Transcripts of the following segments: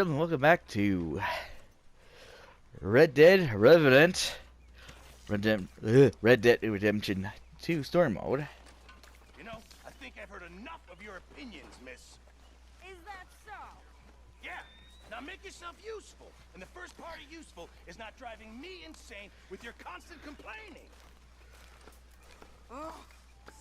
gentlemen, welcome back to Red Dead Revenant. Red Dead Redemption 2 Story Mode. You know, I think I've heard enough of your opinions, miss. Is that so? Yeah, now make yourself useful. And the first part of useful is not driving me insane with your constant complaining. Oh,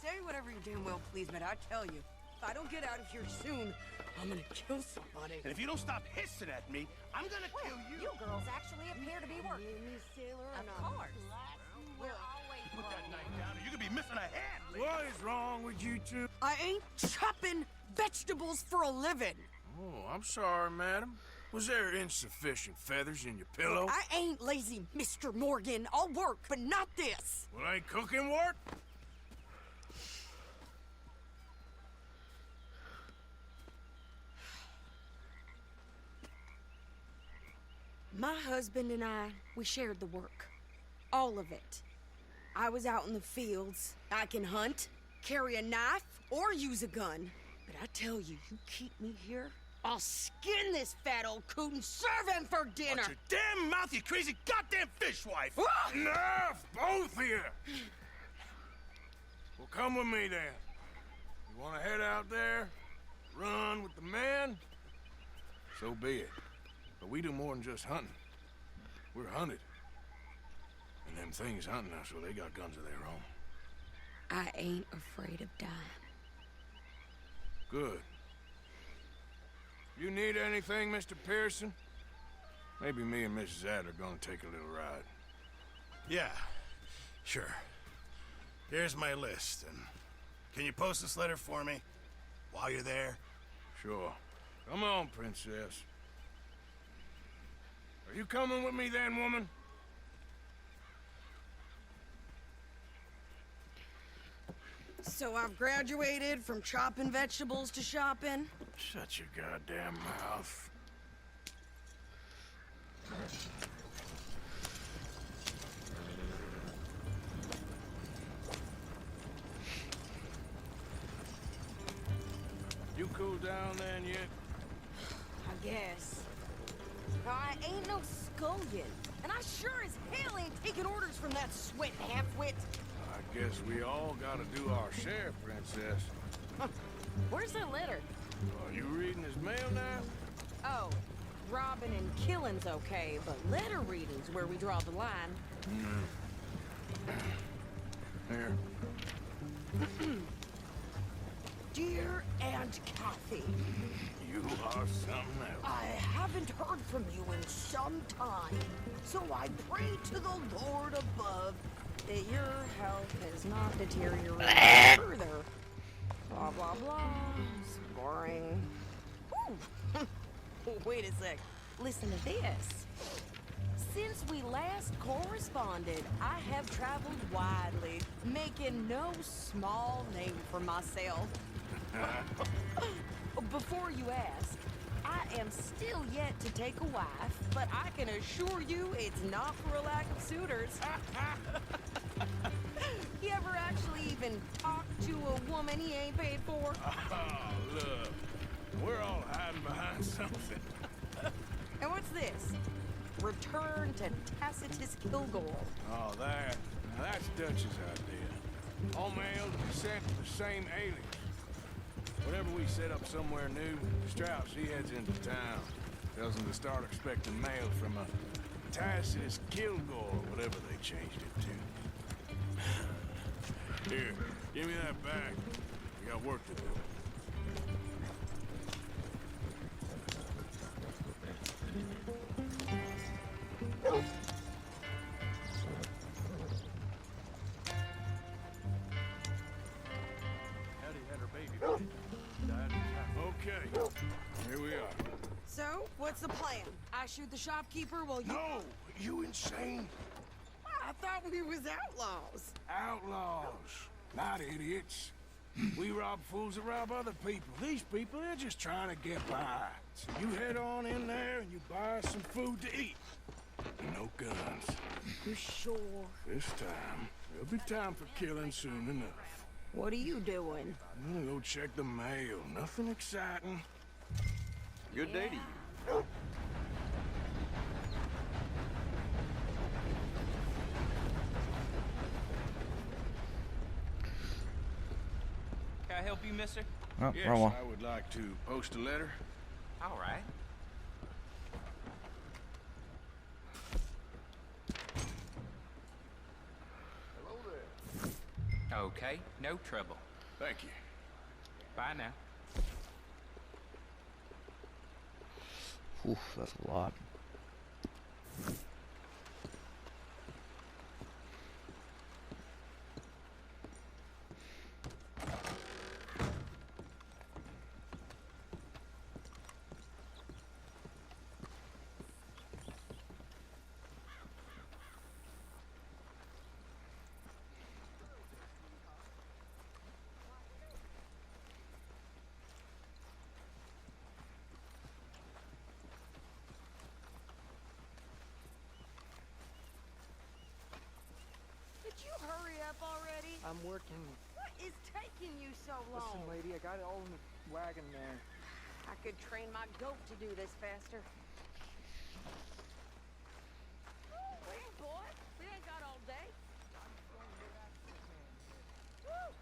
say whatever you damn well please, but I tell you, if I don't get out of here soon, I'm gonna kill somebody. And if you don't stop hissing at me, I'm gonna kill you. You girls actually appear to be working. Of course. We're always Put that knife down or you could be missing a hand. What is wrong with you two? I ain't chopping vegetables for a living. Oh, I'm sorry, madam. Was there insufficient feathers in your pillow? I ain't lazy, Mr. Morgan. I'll work, but not this. Well, ain't cooking work? My husband and I, we shared the work. All of it. I was out in the fields. I can hunt, carry a knife, or use a gun. But I tell you, you keep me here, I'll skin this fat old coot and serve him for dinner. Watch your damn mouth, you crazy goddamn fishwife. Enough, both of you! Well, come with me then. You want to head out there, run with the men? So be it. But we do more than just hunting. We're hunted. And them things hunting us, well, they got guns of their own. I ain't afraid of dying. Good. You need anything, Mr. Pearson? Maybe me and Mrs. Ad are gonna take a little ride. Yeah, sure. Here's my list, and can you post this letter for me while you're there? Sure. Come on, princess. Are you coming with me then, woman? So I've graduated from chopping vegetables to shopping. Shut your goddamn mouth. You cooled down then yet? I guess. I ain't no scullion, and I sure as hell ain't taking orders from that sweat half-wit. I guess we all gotta do our share, princess. Where's that letter? Are you reading his mail now? Oh, robbing and killing's okay, but letter reading's where we draw the line. Here. Dear Aunt Kathy, You are something else. I haven't heard from you in some time, so I pray to the Lord above that your health has not deteriorated further. Blah, blah, blah. It's boring. Ooh. Wait a sec. Listen to this. Since we last corresponded, I have traveled widely, making no small name for myself. Before you ask, I am still yet to take a wife, but I can assure you it's not for a lack of suitors. You ever actually even talk to a woman he ain't paid for? Oh, look. We're all hiding behind something. And what's this? Return to Tacitus Kilgore. Oh, that's Dutch's idea. All mail to be sent to the same alias. Whenever we set up somewhere new, Strauss, he heads into town. Tells them to start expecting mail from a Tacitus Kilgore, whatever they changed it to. Here, give me that back. We got work to do. Okay, here we are. So, what's the plan? I shoot the shopkeeper while you... No, you insane? I thought we was outlaws. Outlaws, not idiots. We rob fools that rob other people. These people, they're just trying to get by. So you head on in there and you buy us some food to eat. No guns. You sure? This time, there'll be time for killing soon enough. What are you doing? I'm gonna go check the mail. Nothing exciting. Good day to you. I help you, mister? Oh, Yes, wrong one. I would like to post a letter. All right. Okay, no trouble. Thank you. Bye now. Oof, that's a lot. Did you hurry up already? I'm working. What is taking you so long? Listen, lady, I got it all in the wagon there. I could train my goat to do this faster. Wait, boy. We ain't got all day. Woo!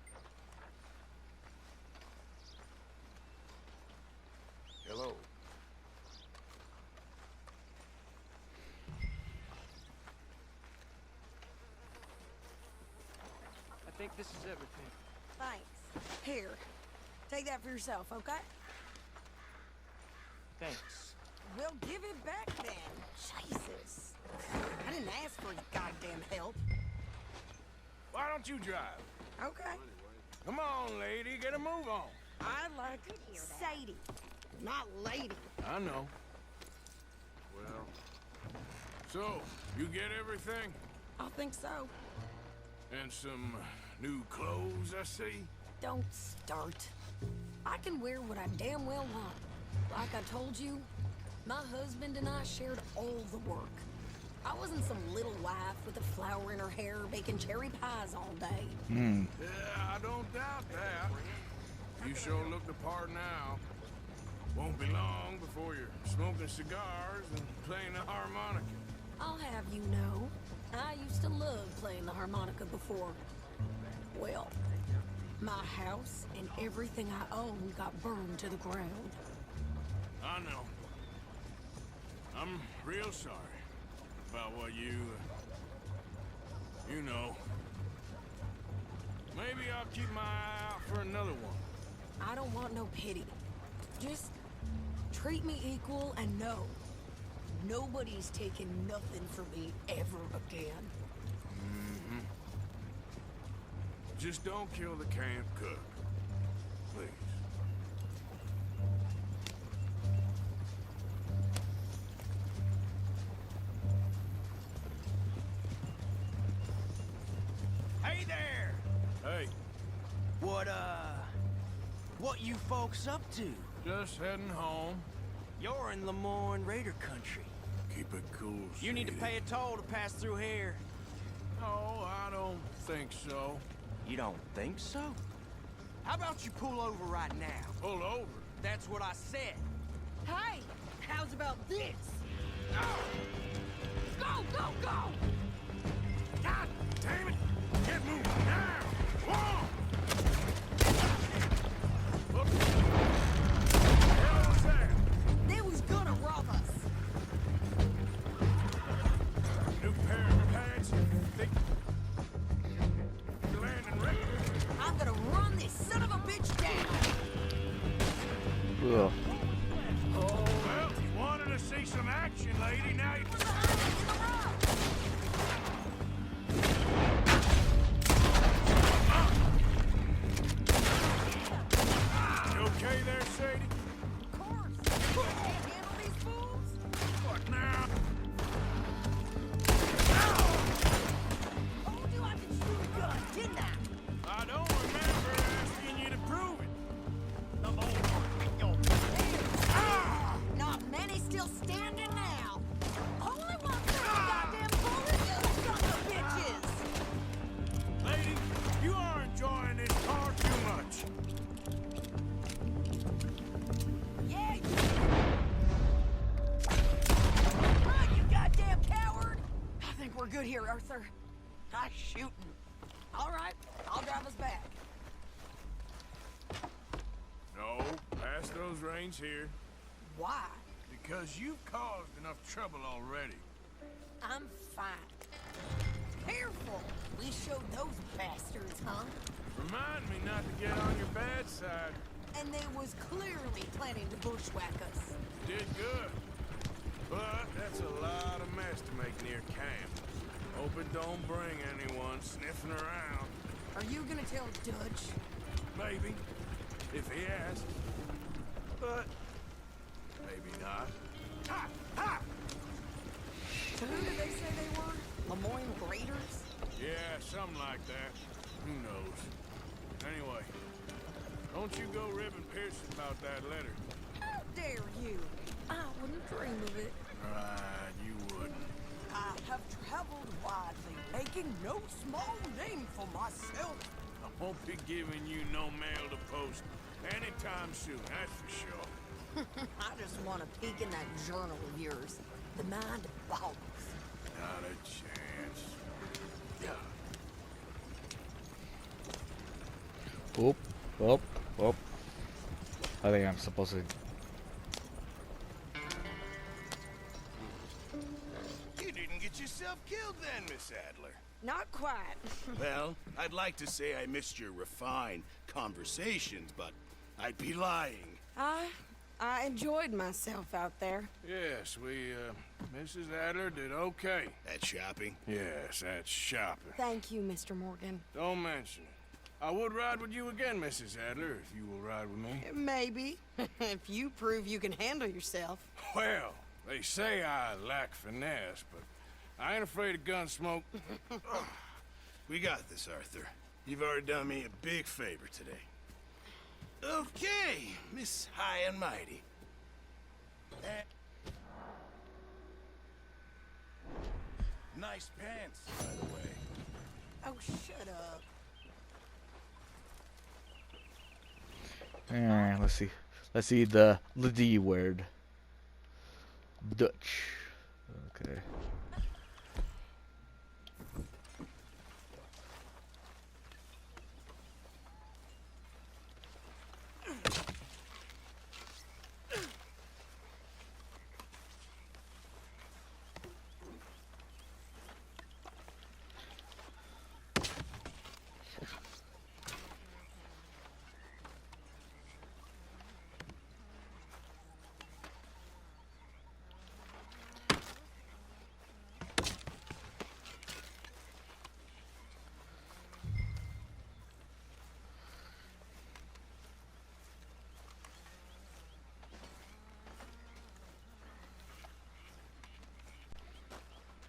Hello. I think this is everything. Thanks. Here. Take that for yourself, okay? Thanks. We'll give it back then. Jesus. I didn't ask for his goddamn help. Why don't you drive? Okay. Come on, lady, get a move on. I like Sadie, not lady. I know. Well, so, you get everything? I think so. And some new clothes, I see? Don't start. I can wear what I damn well want. Like I told you, my husband and I shared all the work. I wasn't some little wife with a flower in her hair baking cherry pies all day. Yeah, I don't doubt that. You sure look the part now. Won't be long before you're smoking cigars and playing the harmonica. I'll have you know, I used to love playing the harmonica before. Well, my house and everything I owned got burned to the ground. I know. I'm real sorry about what you know. Maybe I'll keep my eye out for another one. I don't want no pity. Just treat me equal and know nobody's taking nothing from me ever again. Just don't kill the camp cook. Please. Hey there! Hey, What you folks up to? just heading home. You're in Lemoyne Raider country. Keep it cool, You need to Sadie. pay a toll to pass through here. No, I don't think so. You don't think so? How about you pull over right now? Pull over. That's what I said. Hey, how's about this? Go, go, go! God damn it! Get moving now! Whoa! Look! What the hell was that? They was gonna rob us. New pair of pants? Think... landing right? I'm gonna run this son of a bitch down. Ugh. Well, you wanted to see some action, lady. Now you... You okay there, Sadie? Of course. You can't handle these fools. What now? Told you I could shoot a gun, didn't I? I don't remember asking you to prove it. Not many still standing now. Only one for the goddamn bullet, you sons of bitches! Lady, you are enjoying this car too much. Yeah, Run, you goddamn coward! I think we're good here, Arthur. Nice shooting. All right, I'll drive us back. nose range here. Why? Because you've caused enough trouble already. I'm fine. Careful! We showed those bastards, huh? Remind me not to get on your bad side. And they was clearly planning to bushwhack us. Did good. But that's a lot of mess to make near camp. Hope it don't bring anyone sniffing around. Are you gonna tell Dutch? Maybe. If he asks. But maybe not. Ha! Ha! Who did they say they were? Lemoyne Raiders? Yeah, something like that. Who knows? Anyway, don't you go ribbing Pearson about that letter. How dare you? I wouldn't dream of it. Right, you wouldn't. I have traveled widely, making no small name for myself. I won't be giving you no mail to post anytime soon, that's for sure. I just want to peek in that journal of yours. The mind boggles. Not a chance. Yeah. Oop, oop, oop. I think I'm supposed to. You didn't get yourself killed then, Miss Adler. Not quite. Well, I'd like to say I missed your refined conversations, but I'd be lying. I enjoyed myself out there. Yes, Mrs. Adler did okay. At shopping? Yes, that's shopping. Thank you, Mr. Morgan. Don't mention it. I would ride with you again, Mrs. Adler, if you will ride with me. Maybe. If you prove you can handle yourself. Well, they say I lack finesse, but I ain't afraid of gun smoke. We got this, Arthur. You've already done me a big favor today. Okay, Miss High and Mighty. Nice pants, by the way. Oh, shut up. Alright, let's see. Let's see the D word. Dutch. Okay.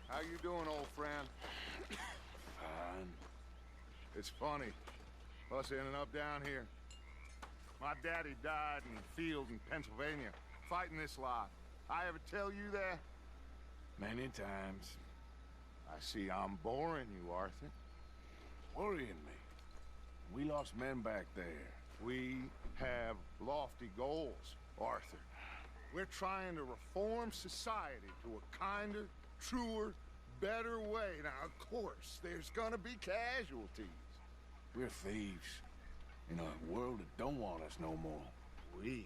How you doing, old friend? Fine. It's funny, us ending up down here. My daddy died in the field in Pennsylvania, fighting this lot. I ever tell you that? Many times. I see I'm boring you, Arthur. Worrying me. We lost men back there. We have lofty goals, Arthur. We're trying to reform society to a kinder, truer, better way. Now, of course, there's gonna be casualties. We're thieves. In a world that don't want us no more. We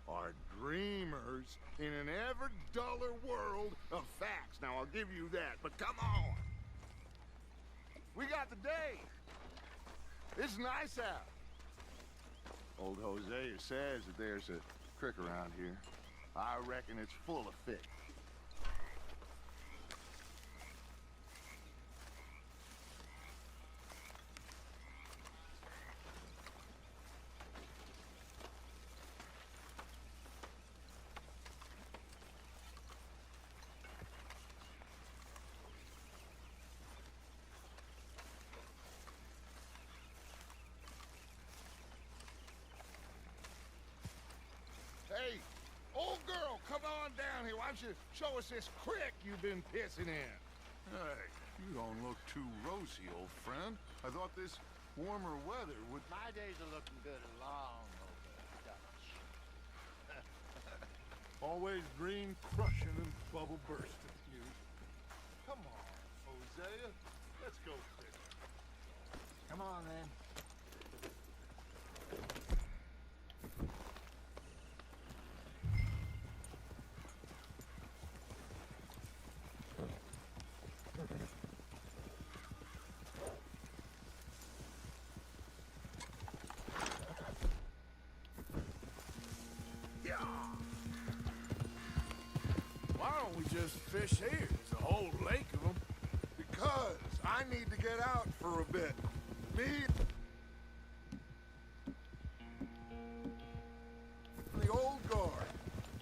are dreamers in an ever duller world of facts. Now, I'll give you that, but come on. We got the day. It's nice out. Old Hosea says that there's a creek around here. I reckon it's full of fish. Hey, old girl, come on down here. Why don't you show us this creek you've been pissing in? Hey, you don't look too rosy, old friend. I thought this warmer weather would... My days are looking good along over Dutch. Always green crushing and bubble bursting, you. Come on, Hosea. Let's go fishing. Come on, then. don't we just fish here? There's a whole lake of them. Because I need to get out for a bit. Me and the old guard.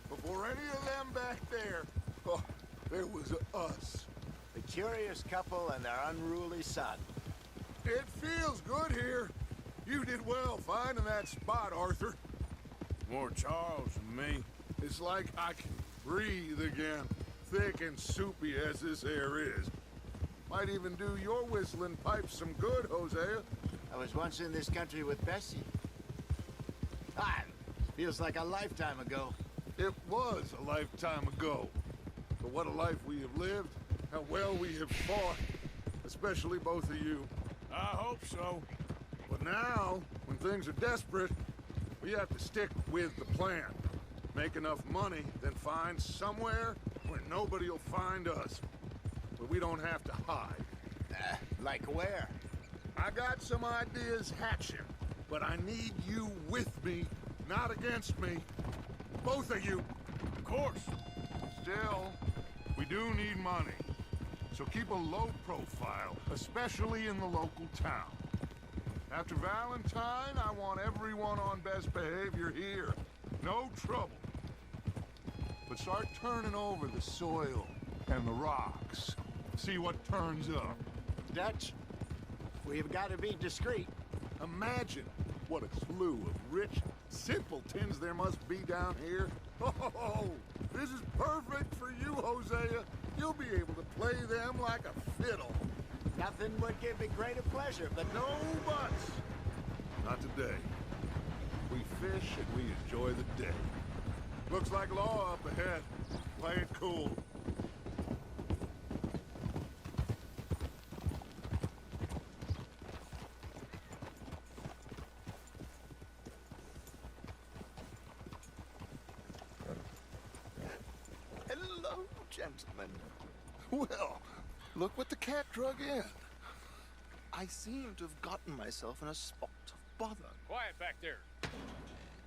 Before any of them back there, oh, there was us. The curious couple and their unruly son. It feels good here. You did well finding that spot, Arthur. More Charles than me. It's like I can breathe again, thick and soupy as this air is. Might even do your whistling pipes some good, Hosea. I was once in this country with Bessie. Ah, feels like a lifetime ago. It was a lifetime ago. But what a life we have lived, how well we have fought, especially both of you. I hope so. But now, when things are desperate, we have to stick with the plan. Make enough money, then find somewhere where nobody will find us. Where we don't have to hide. Like where? I got some ideas hatching, but I need you with me, not against me. Both of you. Of course. Still, we do need money. So keep a low profile, especially in the local town. After Valentine, I want everyone on best behavior here. No trouble. But start turning over the soil and the rocks. See what turns up. Dutch, we've got to be discreet. Imagine what a slew of rich simpletons there must be down here. Oh, this is perfect for you, Hosea. You'll be able to play them like a fiddle. Nothing would give me greater pleasure, but No buts. Not today. We fish and we enjoy the day. Looks like law up ahead. Play it cool. Hello, gentlemen. Well, look what the cat drug in. I seem to have gotten myself in a spot of bother. Quiet back there.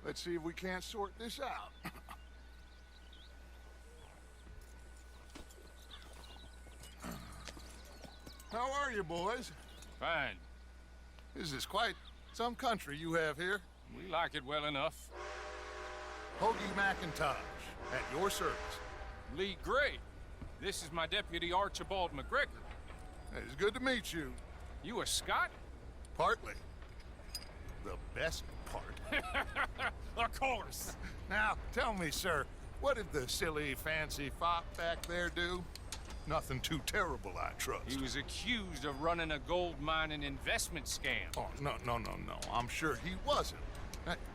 Let's see if we can't sort this out. How are you, boys? Fine. This is quite some country you have here. We like it well enough. Hoagie McIntosh, at your service. Lee Gray. This is my deputy Archibald McGregor. It's good to meet you. You a Scot? Partly. The best part. Of course. Now, tell me, sir, what did the silly, fancy fop back there do? Nothing too terrible, I trust. He was accused of running a gold mining investment scam. Oh, no. I'm sure he wasn't.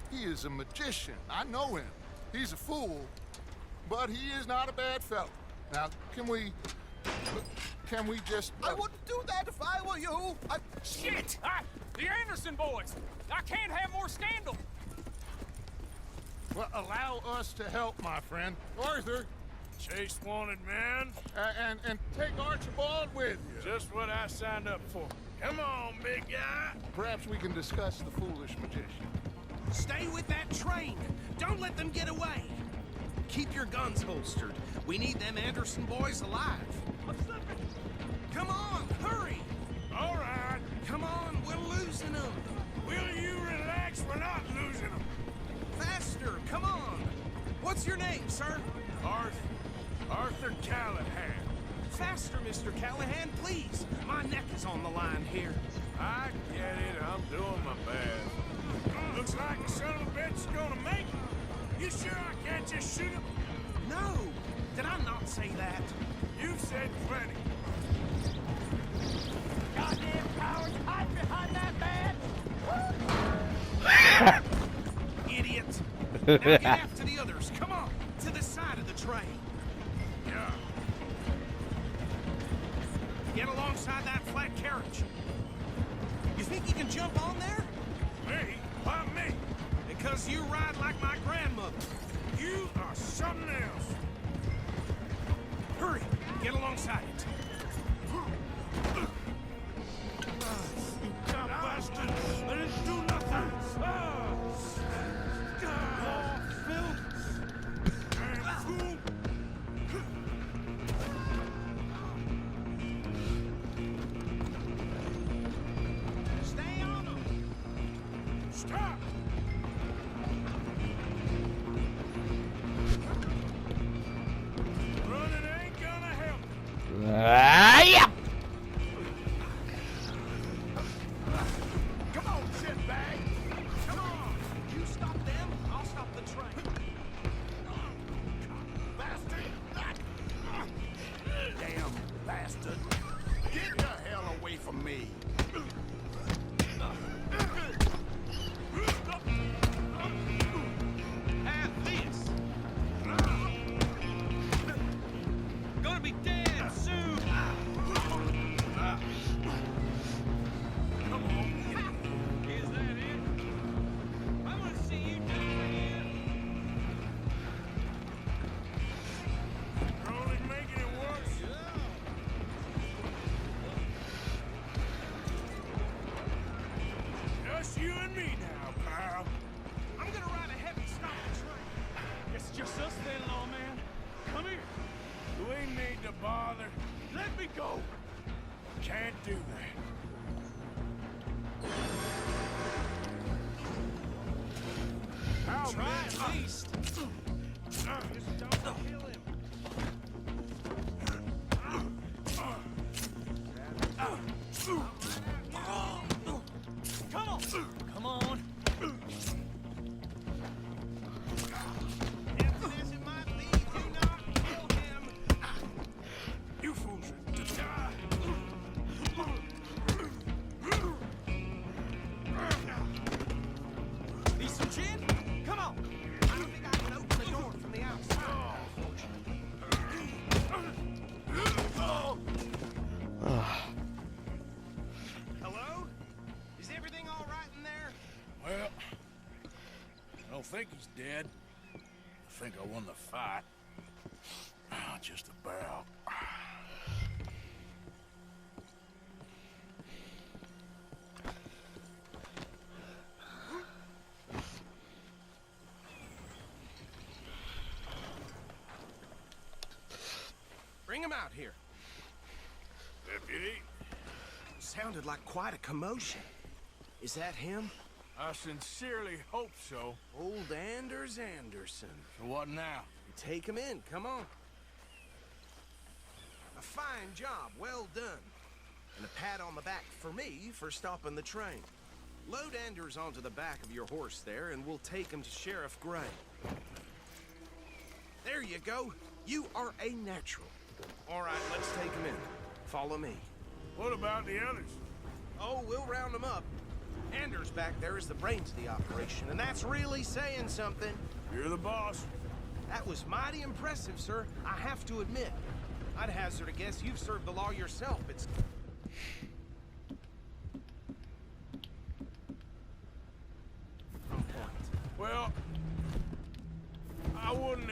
He is a magician. I know him. He's a fool, but he is not a bad fellow. Now, can we just... I wouldn't do that if I were you. Shit! The Anderson boys! I can't have more scandal! Well, allow us to help, my friend. Arthur, Chase wanted man. and take Archibald with you. Just what I signed up for. Come on, big guy. Perhaps we can discuss the foolish magician. Stay with that train. Don't let them get away. Keep your guns holstered. We need them Anderson boys alive. Come on, hurry. All right. Come on, we're losing them. Will you relax? We're not losing them. Faster, come on. What's your name, sir? Arthur Callahan. Faster, Mr. Callahan, please. My neck is on the line here. I get it. I'm doing my best. Looks like the son of a bitch is gonna make it. You sure I can't just shoot him? No. Did I not say that? You've said plenty. Goddamn cowards, hide behind that man! Idiot. Now get after the others. Come on. To the side of the train. Yeah. Get alongside that flat carriage. You think you can jump on there? Me? Why me? Because you ride like my grandmother. You are something else. Hurry, get alongside it. You dumb bastard! I didn't do nothing! bother. Let me go. Can't do that. Try at least. Just don't kill him. Come on. Come on. Empty as it might be, do not kill him. You fools are to die. Need some gin? Come on. I don't think I can open the door from the outside. Hello? Is everything all right in there? Well, I don't think he's dead. I think I won the fight. Just about. Bring him out here. Deputy, Sounded like quite a commotion. Is that him? I sincerely hope so. Old Anders Anderson. So what now? You take him in, come on. A fine job, well done. And a pat on the back for me for stopping the train. Load Anders onto the back of your horse there, and we'll take him to Sheriff Gray. There you go. You are a natural. All right, let's take him in. Follow me. What about the others? Oh, we'll round them up. Anders back there is the brains of the operation, and that's really saying something. You're the boss. That was mighty impressive, sir. I have to admit. I'd hazard a guess you've served the law yourself. It's... on point. Well, I wouldn't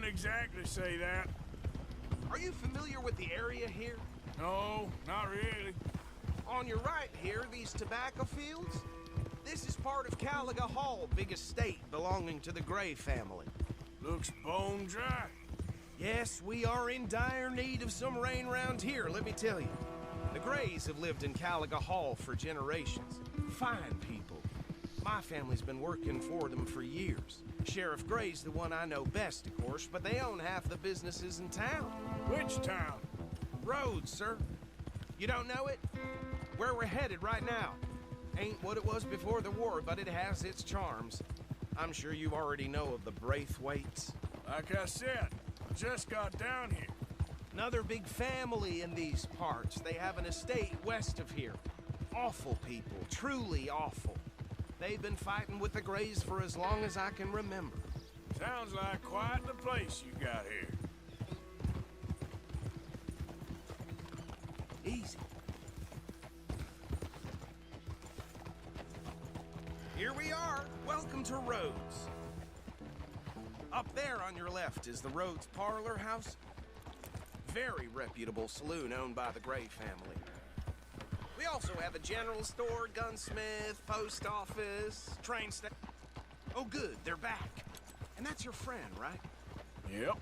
exactly say that. Are you familiar with the area here? No, not really. On your right here, these tobacco fields? This is part of Caliga Hall, big estate belonging to the Gray family. Looks bone dry. Yes, we are in dire need of some rain round here, let me tell you. The Grays have lived in Caliga Hall for generations. Fine people. My family's been working for them for years. Sheriff Gray's the one I know best, of course, but they own half the businesses in town. Which town? Rhodes, sir. You don't know it? Where we're headed right now. Ain't what it was before the war, but it has its charms. I'm sure you already know of the Braithwaites. Like I said, I just got down here. Another big family in these parts. They have an estate west of here. Awful people, truly awful. They've been fighting with the Grays for as long as I can remember. Sounds like quite the place you got here. Easy. Here we are. Welcome to Rhodes. Up there on your left is the Rhodes Parlor House. Very reputable saloon owned by the Gray family. We also have a general store, gunsmith, post office, train station. Oh, good, they're back. And that's your friend, right? Yep.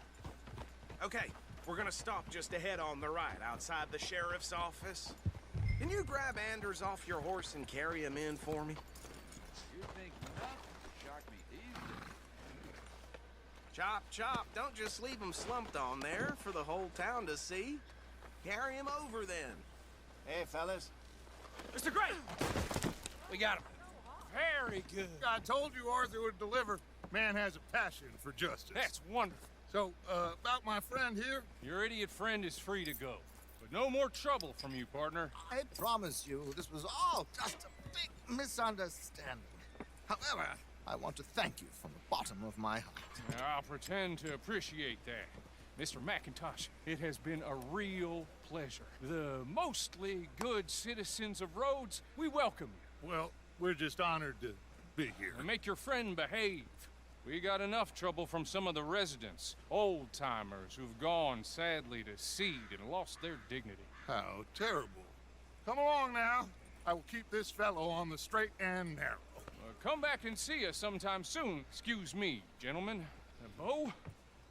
Okay, we're gonna stop just ahead on the right, outside the sheriff's office. Can you grab Anders off your horse and carry him in for me? You think nothing shock me easily. Chop, chop, don't just leave him slumped on there for the whole town to see. Carry him over then. Hey, fellas. Mr. Gray! We got him. Very good. I told you Arthur would deliver. Man has a passion for justice. That's wonderful. So, about my friend here? Your idiot friend is free to go. But no more trouble from you, partner. I promise you, this was all just a big misunderstanding. However, I want to thank you from the bottom of my heart. I'll pretend to appreciate that. Mr. McIntosh, it has been a real pleasure. The mostly good citizens of Rhodes, we welcome you. Well, we're just honored to be here. And make your friend behave. We got enough trouble from some of the residents, old-timers who've gone, sadly, to seed and lost their dignity. How terrible. Come along now. I will keep this fellow on the straight and narrow. Come back and see us sometime soon. Excuse me, gentlemen. Bo,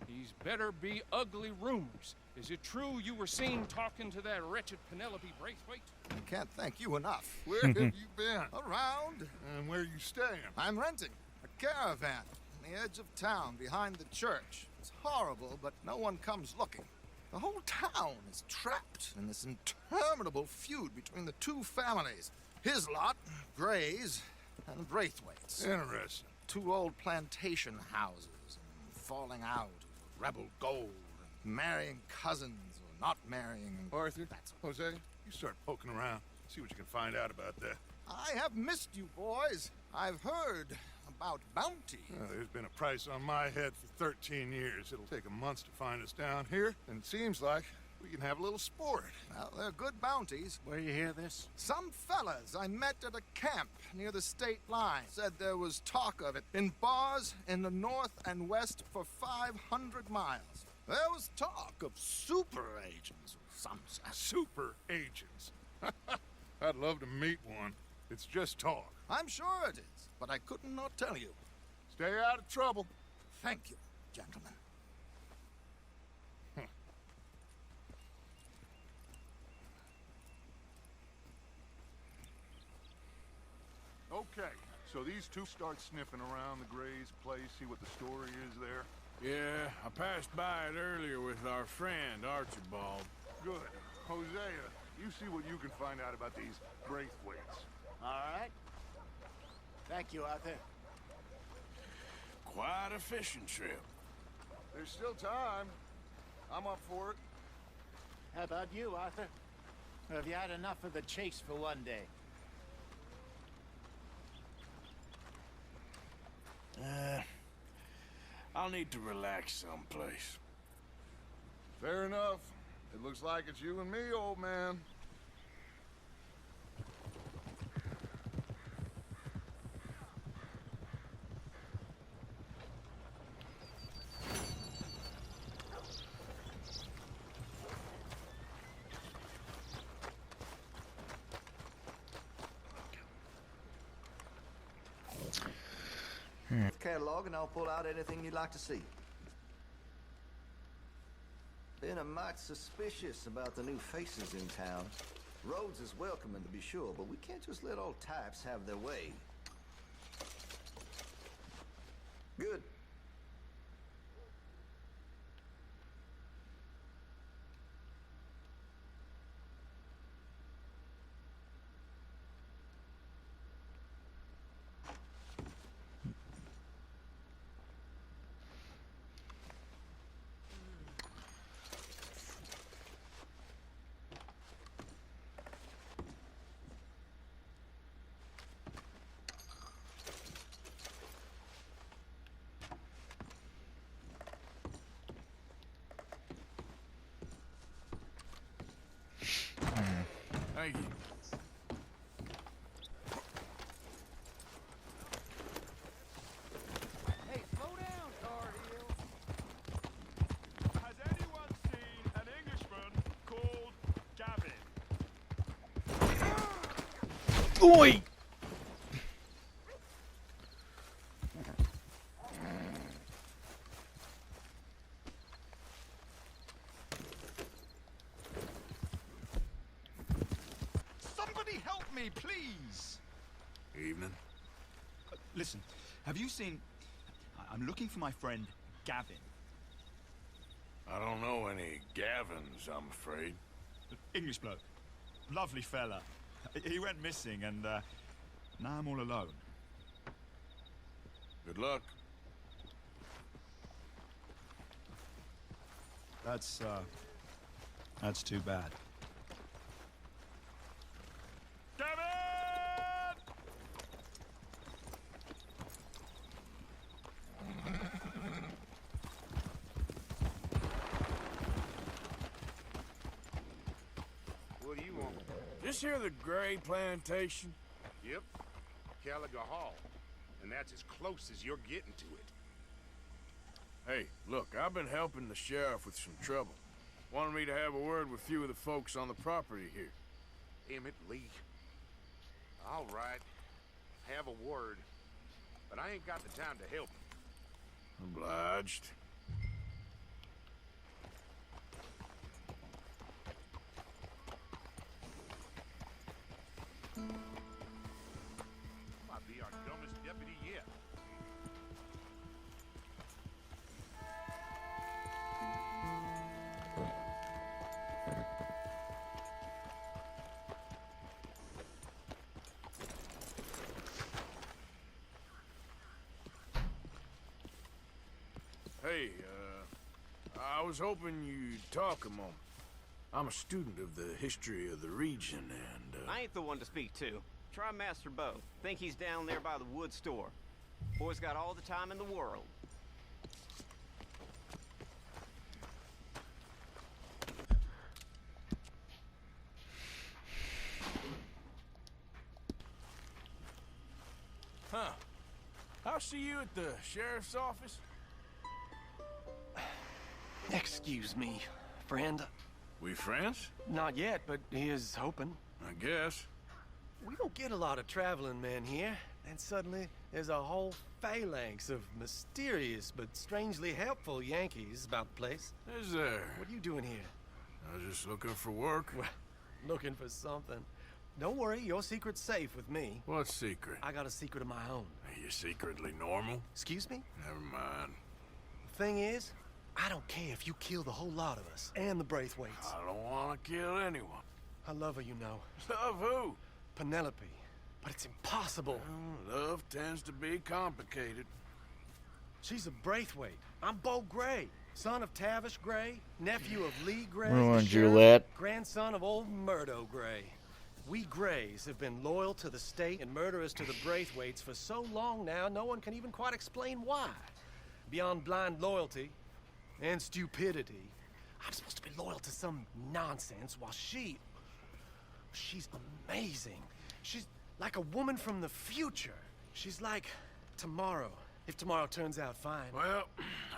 These better be ugly rumors. Is it true you were seen talking to that wretched Penelope Braithwaite? I can't thank you enough. Where have you been? Around. And where are you staying? I'm renting a caravan on the edge of town behind the church. It's horrible, but no one comes looking. The whole town is trapped in this interminable feud between the two families. His lot, Gray's, and Braithwaite's. Interesting. Two old plantation houses, and falling out of rebel gold, and marrying cousins or not marrying. Arthur, Jose, you start poking around. See what you can find out about that. I have missed you, boys. I've heard about bounty. There's been a price on my head for 13 years. It'll take a month to find us down here, and it seems like we can have a little sport. Well, they're good bounties. Where you hear this? Some fellas I met at a camp near the state line said there was talk of it in bars in the north and west for 500 miles. There was talk of super agents of some sort. Super agents. I'd love to meet one. It's just talk. I'm sure it is, but I couldn't not tell you. Stay out of trouble. Thank you, gentlemen. Okay, so these two start sniffing around the Gray's place, see what the story is there. Yeah, I passed by it earlier with our friend, Archibald. Good. Hosea, you see what you can find out about these Braithwaites. All right. Thank you, Arthur. Quite a fishing trip. There's still time. I'm up for it. How about you, Arthur? Or have you had enough of the chase for one day? I'll need to relax someplace. Fair enough. It looks like it's you and me, old man. Catalog and I'll pull out anything you'd like to see. Been a mite suspicious about the new faces in town. Rhodes is welcoming to be sure, but we can't just let old types have their way. Good. Thank you. Hey, slow down, Carhill. Has anyone seen an Englishman called Gavin? Oi! Somebody help me, please! Evening. Listen, have you seen... I'm looking for my friend, Gavin. I don't know any Gavins, I'm afraid. English bloke. Lovely fella. He went missing and, now I'm all alone. Good luck. That's too bad. Gavin! What do you want? This here the Gray plantation? Yep. Caliga Hall. And that's as close as you're getting to it. Hey, look, I've been helping the sheriff with some trouble. Wanted me to have a word with a few of the folks on the property here. Emmett Lee. All right. Have a word. But I ain't got the time to help. Obliged. Might be our dumbest deputy yet. Hey, I was hoping you'd talk a moment. I'm a student of the history of the region, and, I ain't the one to speak to. Try Master Bo. Think he's down there by the wood store. Boy's got all the time in the world. Huh. I'll see you at the sheriff's office. Excuse me, friend. We friends? Not yet, but here's hoping. I guess. We don't get a lot of traveling men here, and suddenly there's a whole phalanx of mysterious but strangely helpful Yankees about the place. Is there? What are you doing here? I was just looking for work. Well, looking for something. Don't worry, your secret's safe with me. What secret? I got a secret of my own. Are you secretly normal? Excuse me? Never mind. The thing is, I don't care if you kill the whole lot of us, and the Braithwaites. I don't want to kill anyone. I love her, you know. Love who? Penelope. But it's impossible. Well, love tends to be complicated. She's a Braithwaite. I'm Bo Gray, son of Tavish Gray, nephew of Lee Gray, Ruin the sheriff, Juliet. grandson of old Murdo Gray. We Grays have been loyal to the state and murderous to the Braithwaites for so long now, no one can even quite explain why. Beyond blind loyalty and stupidity, I'm supposed to be loyal to some nonsense while she's amazing. She's like a woman from the future. She's like tomorrow, if tomorrow turns out fine. Well,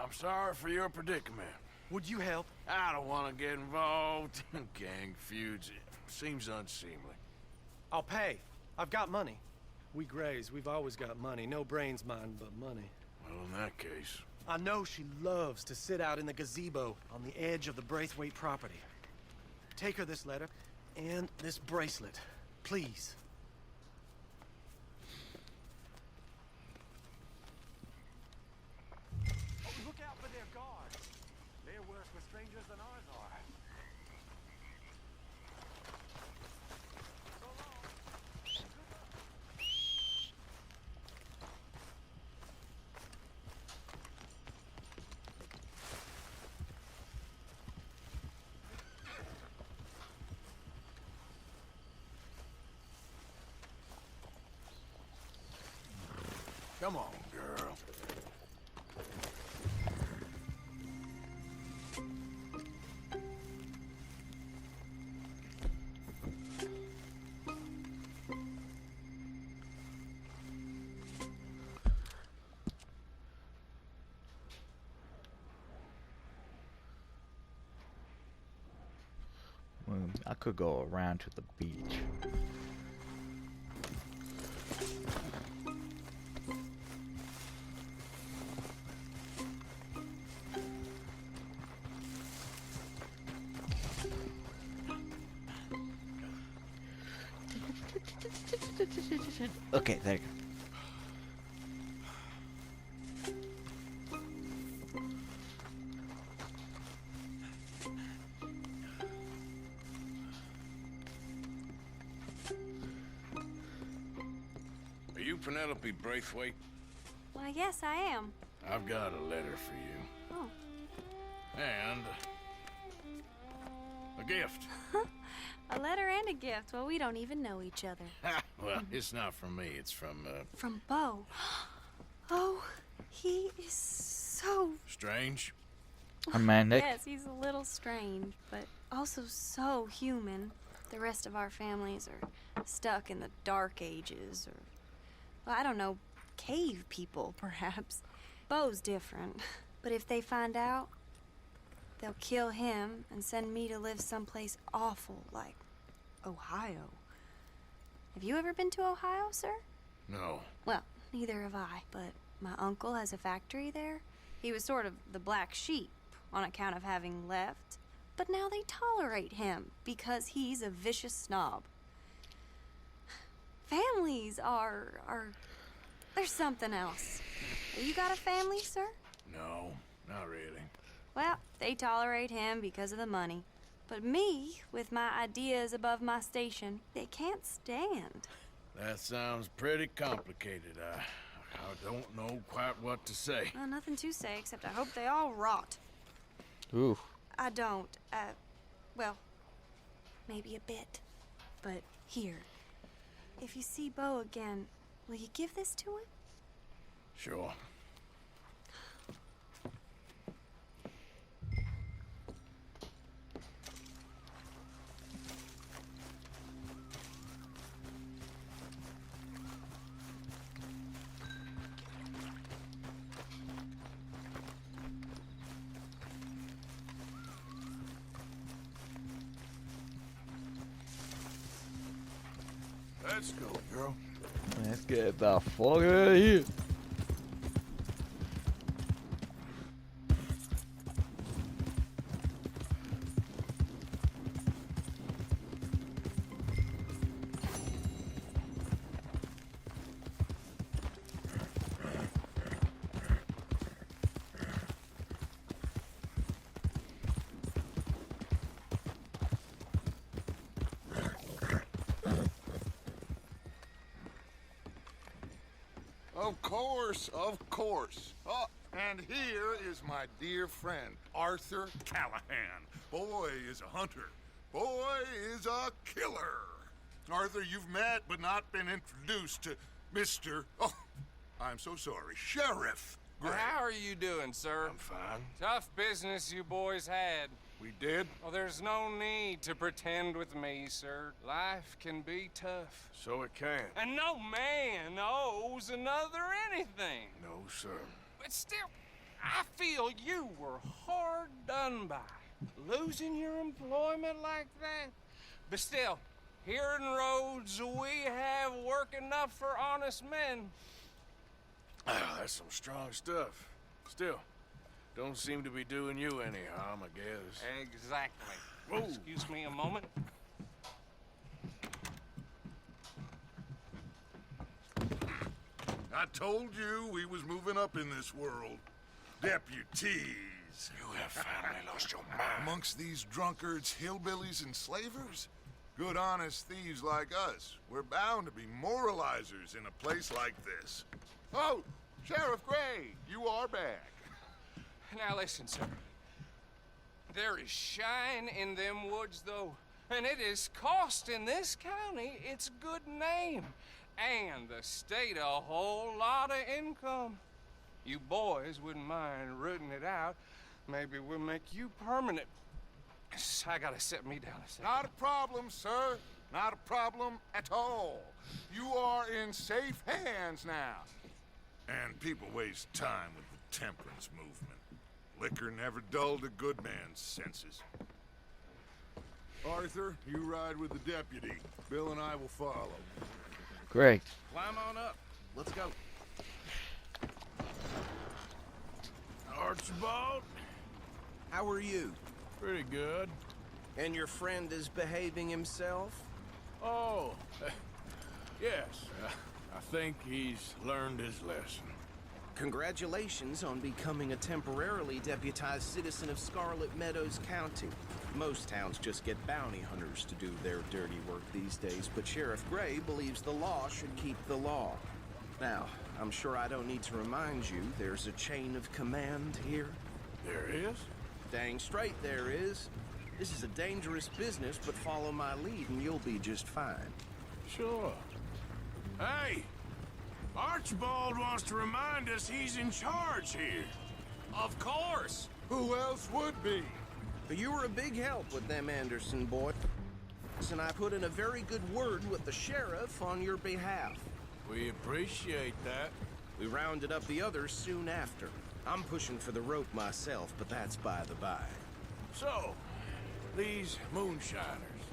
I'm sorry for your predicament. Would you help? I don't want to get involved in gang feuds. It seems unseemly. I'll pay. I've got money. We Grays, we've always got money. No brains, mind, but money. Well, in that case... I know she loves to sit out in the gazebo on the edge of the Braithwaite property. Take her this letter and this bracelet, please. Oh, look out for their guards. They're worse for strangers than ours are. So long. Come on, girl. I could go around to the beach. Okay, there you go. Are you Penelope Braithwaite? Why, yes, I am. I've got a letter for you. Oh. And... a gift. A letter and a gift. Well, we don't even know each other. Well, it's not from me. It's from, From Bo. Oh, he is so... Strange? Romantic? Yes, he's a little strange, but also so human. The rest of our families are stuck in the dark ages, or... well, I don't know, cave people, perhaps. Bo's different. But if they find out, they'll kill him and send me to live someplace awful like Ohio. Have you ever been to Ohio, sir? No. Well, neither have I, but my uncle has a factory there. He was sort of the black sheep on account of having left, but now they tolerate him because he's a vicious snob. families are there's something else. You got a family, sir? No, not really. Well, they tolerate him because of the money. But me, with my ideas above my station, they can't stand. That sounds pretty complicated. I don't know quite what to say. Well, nothing to say, except I hope they all rot. Ooh. I don't, well, maybe a bit. But here, if you see Bo again, will you give this to him? Sure. Let's go, girl. Let's get the fuck out of here. Of course, of course. Oh, and here is my dear friend, Arthur Callahan. Boy is a hunter. Boy is a killer. Arthur, you've met but not been introduced to Mr. Oh, I'm so sorry, Sheriff Gray. How are you doing, sir? I'm fine. Tough business you boys had. We did? Well, there's no need to pretend with me, sir. Life can be tough. So it can. And no man owes another anything. No, sir. But still, I feel you were hard done by. Losing your employment like that. But still, here in Rhodes, we have work enough for honest men. That's some strong stuff. Still, don't seem to be doing you any harm, I guess. Exactly. Whoa. Excuse me a moment. I told you we was moving up in this world. Deputies. You have finally lost your mind. Amongst these drunkards, hillbillies, and slavers? Good honest thieves like us. We're bound to be moralizers in a place like this. Oh, Sheriff Gray, you are back. Now listen, sir. There is shine in them woods, though, and it is costing this county its good name, and the state a whole lot of income. You boys wouldn't mind rooting it out. Maybe we'll make you permanent. I gotta set me down a second. Not a problem, sir. Not a problem at all. You are in safe hands now. And people waste time with the temperance movement. Liquor never dulled a good man's senses. Arthur, you ride with the deputy. Bill and I will follow. Great. Climb on up. Let's go. Archibald? How are you? Pretty good. And your friend is behaving himself? Oh, yes. I think he's learned his lesson. Congratulations on becoming a temporarily deputized citizen of Scarlet Meadows County. Most towns just get bounty hunters to do their dirty work these days, but Sheriff Gray believes the law should keep the law. Now, I'm sure I don't need to remind you there's a chain of command here. There is? Dang straight there is. This is a dangerous business, but follow my lead and you'll be just fine. Sure. Hey! Archibald wants to remind us he's in charge here. Of course! Who else would be? You were a big help with them Anderson boys, and I put in a very good word with the sheriff on your behalf. We appreciate that. We rounded up the others soon after. I'm pushing for the rope myself, but that's by the by. So, these moonshiners.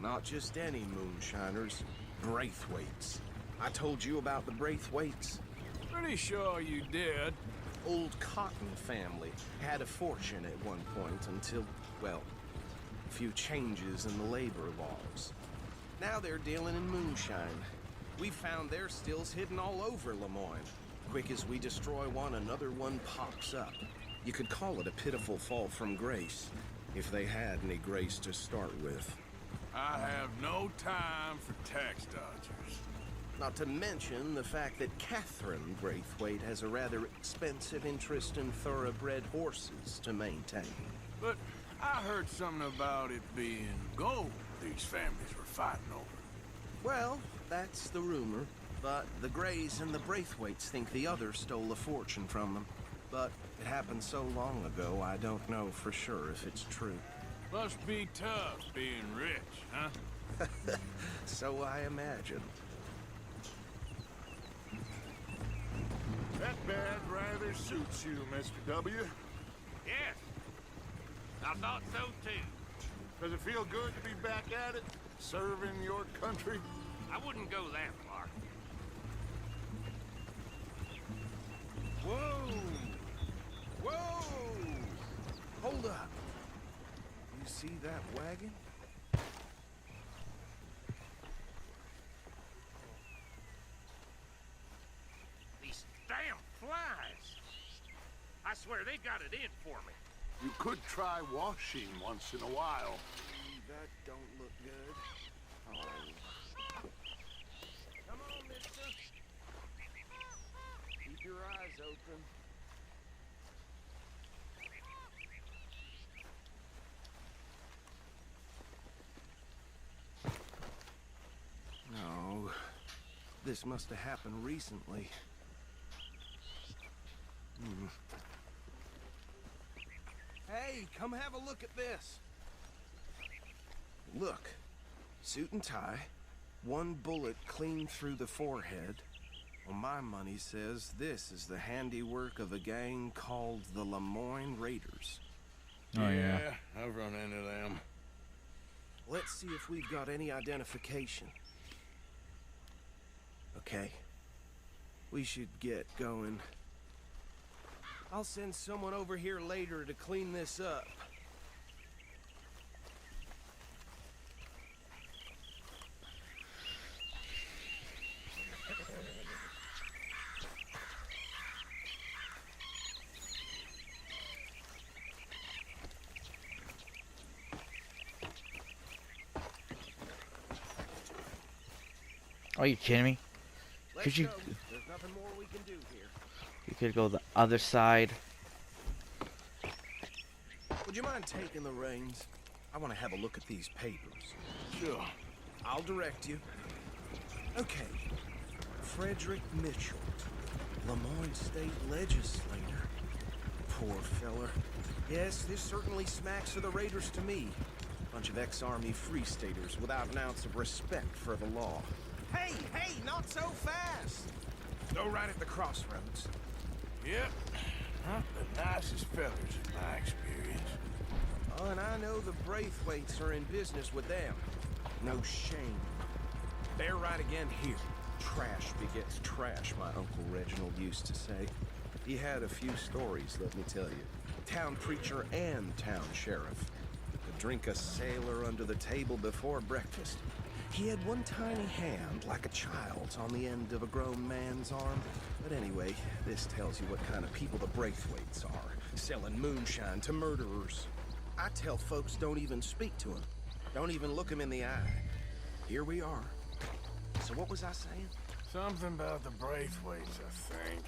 Not just any moonshiners, Braithwaites. I told you about the Braithwaites. Pretty sure you did. Old Cotton family had a fortune at one point until, well, a few changes in the labor laws. Now they're dealing in moonshine. We've found their stills hidden all over Lemoyne. Quick as we destroy one, another one pops up. You could call it a pitiful fall from grace, if they had any grace to start with. I have no time for tax dodgers. Not to mention the fact that Catherine Braithwaite has a rather expensive interest in thoroughbred horses to maintain. But I heard something about it being gold these families were fighting over. Well, that's the rumor. But the Greys and the Braithwaites think the others stole a fortune from them. But it happened so long ago, I don't know for sure if it's true. Must be tough being rich, huh? So I imagine. That badge rather suits you, Mr. W. Yes. I thought so too. Does it feel good to be back at it, serving your country? I wouldn't go that far. Whoa! Whoa! Hold up. You see that wagon? These damn flies. I swear they got it in for me. You could try washing once in a while. That don't look good. Oh. Come on, mister. Keep your eyes open. No. This must have happened recently. Hey, come have a look at this. Look. Suit and tie. One bullet clean through the forehead. Well, my money says this is the handiwork of a gang called the Lemoyne Raiders. Oh, yeah. I've run into them. Let's see if we've got any identification. Okay. We should get going. I'll send someone over here later to clean this up. Are you kidding me? Could you? There's nothing more we can do here. You could go the other side. Would you mind taking the reins? I want to have a look at these papers. Sure. I'll direct you. Okay. Frederick Mitchell, Lemoyne State Legislator. Poor feller. Yes, this certainly smacks of the Raiders to me. Bunch of ex-Army Free Staters without an ounce of respect for the law. Hey, hey, not so fast! Go right at the crossroads. Yep. Not the nicest fellers in my experience. Oh, and I know the Braithwaites are in business with them. No shame. They're right again here. Trash begets trash, my Uncle Reginald used to say. He had a few stories, let me tell you. Town preacher and town sheriff. Could drink a sailor under the table before breakfast. He had one tiny hand, like a child's, on the end of a grown man's arm. But anyway, this tells you what kind of people the Braithwaites are. Selling moonshine to murderers. I tell folks don't even speak to him. Don't even look him in the eye. Here we are. So what was I saying? Something about the Braithwaites, I think.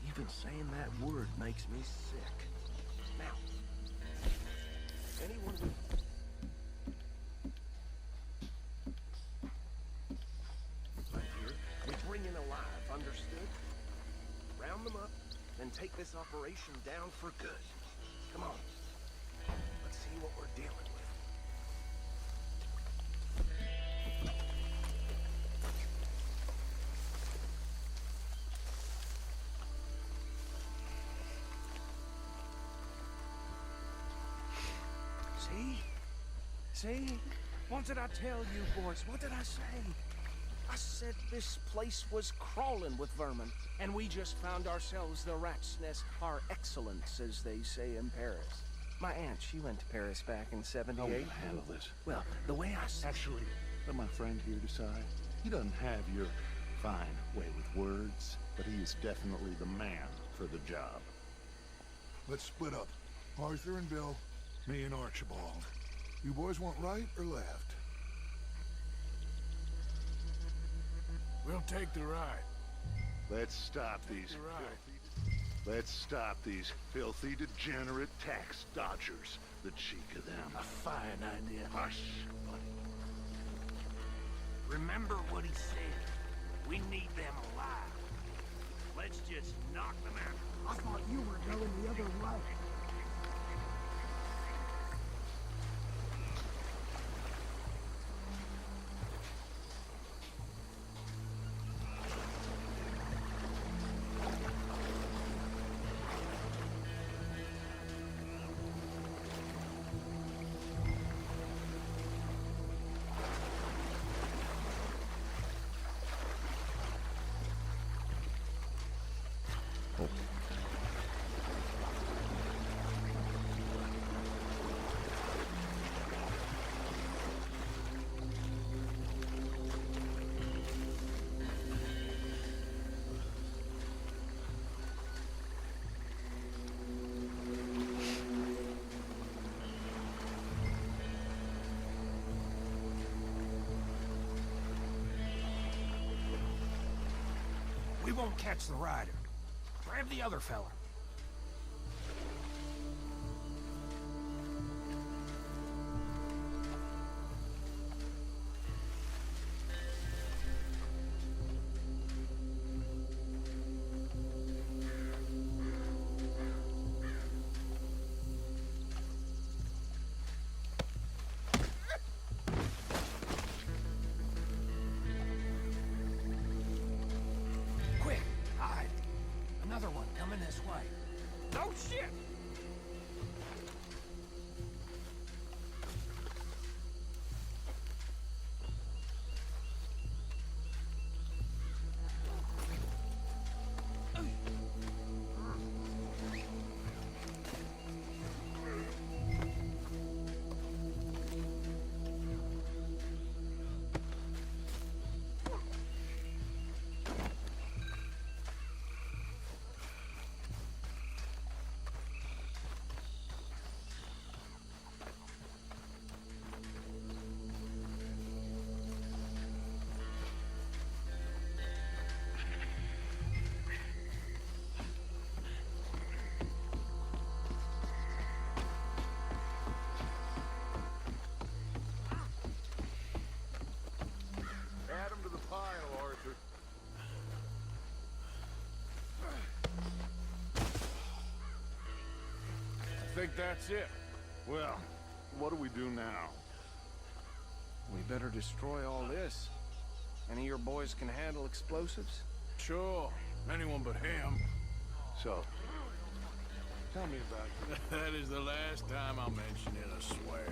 Even saying that word makes me sick. Now, anyone with... Right here, we bring in alive, understood? Round them up, then take this operation down for good. Come on. Let's see what we're dealing with. See? What did I tell you, boys? What did I say? I said this place was crawling with vermin, and we just found ourselves the rat's nest par excellence, as they say in Paris. My aunt, she went to Paris back in '78. How will I handle this? Well, the way I... Actually, let my friend here decide. He doesn't have your Fine way with words, but he is definitely the man for the job. Let's split up. Arthur and Bill, me and Archibald. You boys want right or left? We'll take the right. Let's stop these Let's stop these filthy, degenerate tax dodgers. The cheek of them. A fine idea. Hush, buddy. Remember what he said. We need them alive. Let's just knock them out. I thought you were going the other way. We won't catch the rider. Grab the other fella. Quick, hide. Another one coming this way. Oh shit! Add him to the pile, Arthur. I think that's it. Well, what do we do now? We better destroy all this. Any of your boys can handle explosives? Sure. Anyone but him. So, tell me about it. That is the last time I'll mention it, I swear.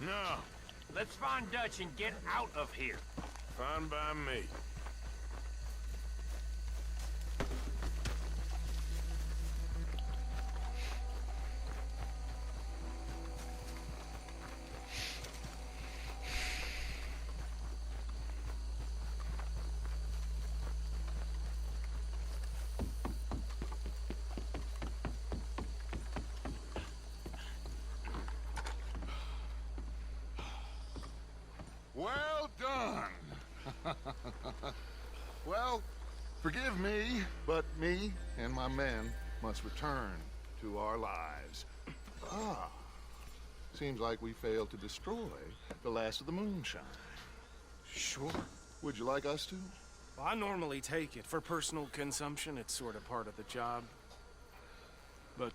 No. Let's find Dutch and get out of here. Fine by me. Well done. Well, forgive me, but me and my men must return to our lives. Ah, seems like we failed to destroy the last of the moonshine. Sure. Would you like us to? Well, I normally take it. For personal consumption, it's sort of part of the job. But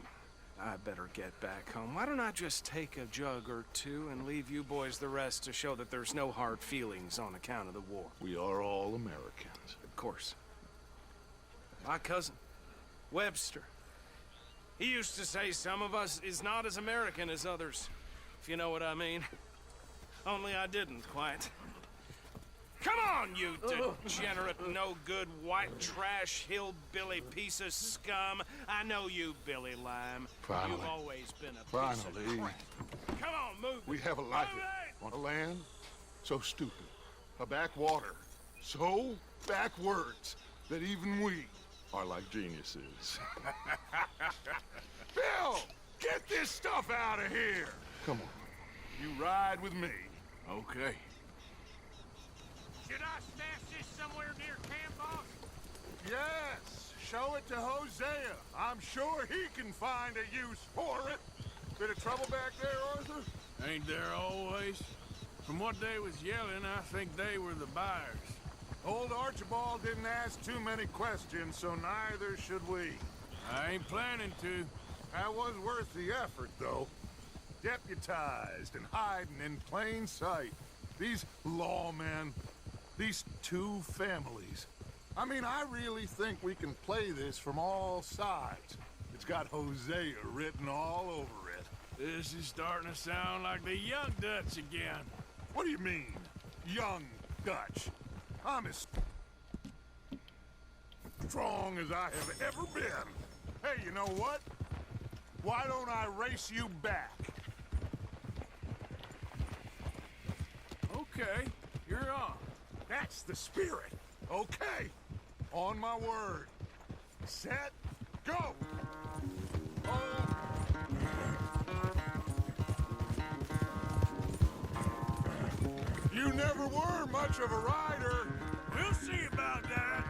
I better get back home. Why don't I just take a jug or two and leave you boys the rest to show that there's no hard feelings on account of the war? We are all Americans. Of course. My cousin, Webster, he used to say some of us is not as American as others, if you know what I mean. Only I didn't quite. Come on, you degenerate, no-good, white trash, hillbilly piece of scum. I know you, Billy Lime. Finally. You've always been a piece of crap. Come on, move We it. have a life Move it! on a land so stupid, a backwater so backwards that even we are like geniuses. Bill, get this stuff out of here. Come on, you ride with me. Okay. Should I stash this somewhere near camp, boss? Yes, show it to Hosea. I'm sure he can find a use for it. Bit of trouble back there, Arthur? Ain't there always? From what they was yelling, I think they were the buyers. Old Archibald didn't ask too many questions, so neither should we. I ain't planning to. That was worth the effort, though. Deputized and hiding in plain sight. These lawmen, these two families. I mean, I really think we can play this from all sides. It's got Hosea written all over it. This is starting to sound like the young Dutch again. What do you mean, young Dutch? I'm as strong as I have ever been. Hey, you know what? Why don't I race you back? Okay, you're on. That's the spirit. Okay. On my word. Set, go! You never were much of a rider. We'll see about that.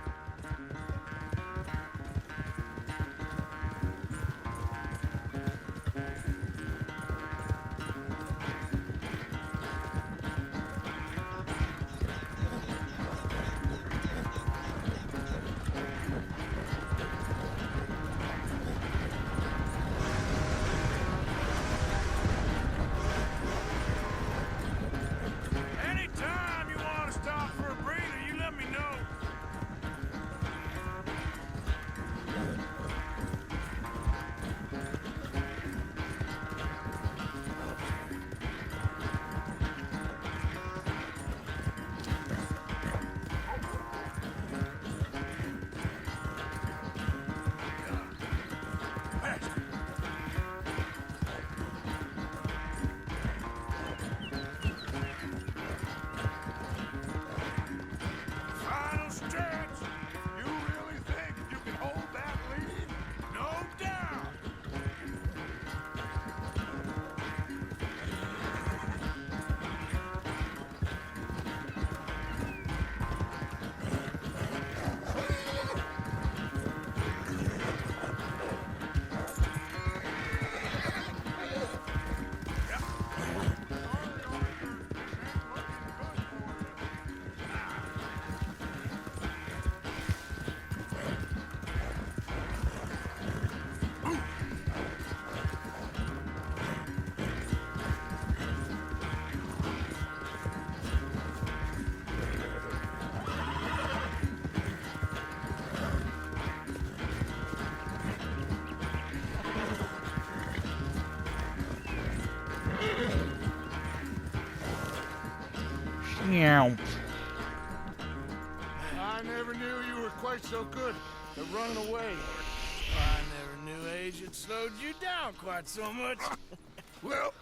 Anytime you want to stop for a breather, you let me know. Meow. I never knew you were quite so good at running away. I never knew age had slowed you down quite so much. Well,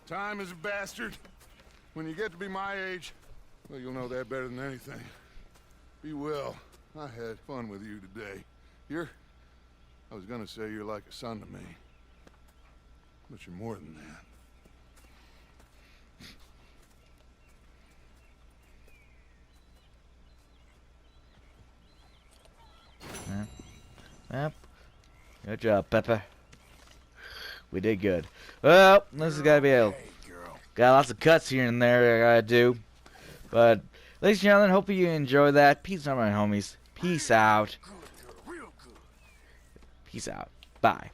time is a bastard. When you get to be my age, well, you'll know that better than anything. Be well. I had fun with you today. I was gonna say you're like a son to me. But you're more than that. Yep. Good job, Pepper. We did good. Well, this is gotta be a... Got lots of cuts here and there I gotta do. But, ladies and gentlemen, hope you enjoy that. Peace out, my homies. Peace out. Peace out. Bye.